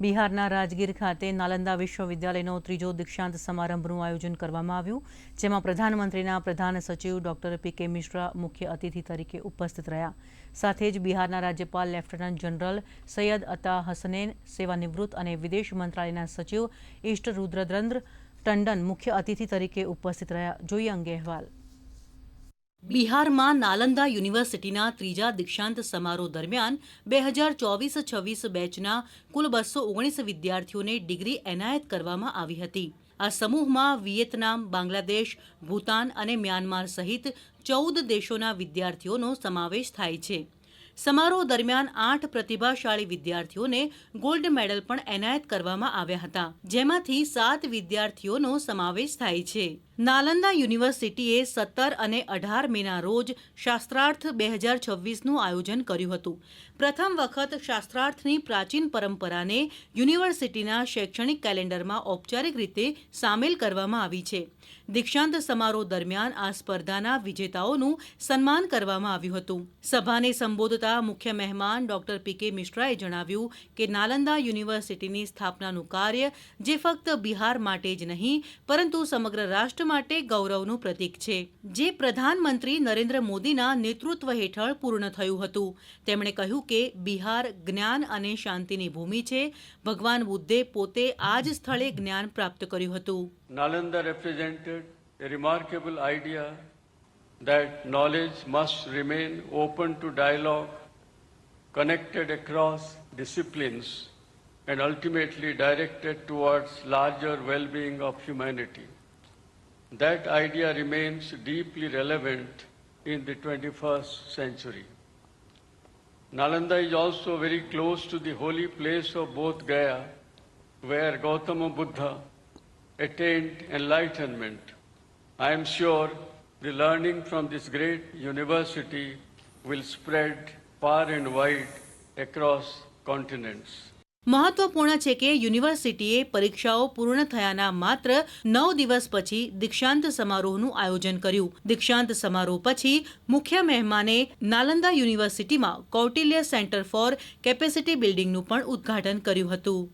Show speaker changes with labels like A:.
A: બિહારના રાજગીર ખાતે નાલંદા વિશ્વવિદ્યાલયનો ત્રીજો દીક્ષાંત સમારંભનું આયોજન કરવામાં આવ્યું, જેમાં પ્રધાનમંત્રીના પ્રધાન સચિવ ડોક્ટર પી.કે. મિશ્રા મુખ્ય અતિથિ તરીકે ઉપસ્થિત રહ્યા. સાથે જ બિહારના રાજ્યપાલ લેફ્ટનન્ટ જનરલ સૈયદ અતા હસનૈન, સેવાનિવૃત્ત અને વિદેશ મંત્રાલયના સચિવ ઇષ્ટ રુદ્રદ્ર ટંડન મુખ્ય અતિથિ તરીકે ઉપસ્થિત રહ્યા. જોઈએ અંગે અહેવાલ. બિહારમાં નાલંદા યુનિવર્સિટીના ત્રીજા દીક્ષાંત સમારોહ દરમિયાન 2024-26 બેચના કુલ 219 વિદ્યાર્થીઓને ડિગ્રી એનાયત કરવામાં આવી હતી. આ સમૂહમાં વિયેતનામ, બાંગ્લાદેશ, ભૂતાન અને મ્યાનમાર સહિત 14 દેશોના વિદ્યાર્થીઓનો સમાવેશ થાય છે. સમારોહ દરમિયાન 8 પ્રતિભાશાળી વિદ્યાર્થીઓને ગોલ્ડ મેડલ પણ એનાયત કરવામાં આવ્યા હતા, જેમાંથી 7 વિદ્યાર્થીઓનો સમાવેશ થાય છે. નાલંદા યુનિવર્સિટીએ 17 અને 18 મેના રોજ શાસ્ત્રાર્થ 2026નું આયોજન કર્યું હતું. પ્રથમ વખત શાસ્ત્રાર્થની પ્રાચીન પરંપરાને યુનિવર્સિટીના શૈક્ષણિક કેલેન્ડરમાં ઔપચારિક રીતે સામેલ કરવામાં આવી છે. દીક્ષાંત સમારોહ દરમિયાન આ સ્પર્ધાના વિજેતાઓનું સન્માન કરવામાં આવ્યું હતું. સભાને સંબોધતા મુખ્ય મહેમાન ડોક્ટર પી.કે. મિશ્રાએ જણાવ્યું કે નાલંદા યુનિવર્સિટીની સ્થાપનાનું કાર્ય જે ફક્ત બિહાર માટે જ નહીં પરંતુ સમગ્ર રાષ્ટ્ર માટે ગૌરવનું પ્રતીક છે, જે પ્રધાનમંત્રી નરેન્દ્ર મોદીના નેતૃત્વ હેઠળ પૂર્ણ થયું હતું. તેમણે કહ્યું કે બિહાર જ્ઞાન અને શાંતિની ભૂમિ છે. ભગવાન બુદ્ધે પોતે આ જ સ્થળે જ્ઞાન પ્રાપ્ત કર્યું હતું.
B: Nalanda represented a remarkable idea that knowledge must remain open to dialogue, connected across disciplines, and ultimately directed towards larger well-being of humanity. That idea remains deeply relevant in the 21st century. Nalanda is also very close to the holy place of Bodh Gaya, where Gautama Buddha attained enlightenment. I am sure the learning from this great university will spread far and wide across continents.
A: મહત્વપૂર્ણ છે કે યુનિવર્સિટીએ પરીક્ષાઓ પૂર્ણ થયાના માત્ર 9 દિવસ પછી દીક્ષાંત સમારોહનું આયોજન કર્યું. દીક્ષાંત સમારોહ પછી મુખ્ય મહેમાને નાલંદા યુનિવર્સિટીમાં કૌટિલ્ય સેન્ટર ફોર કેપેસિટી બિલ્ડિંગનું પણ ઉદ્ઘાટન કર્યું હતું.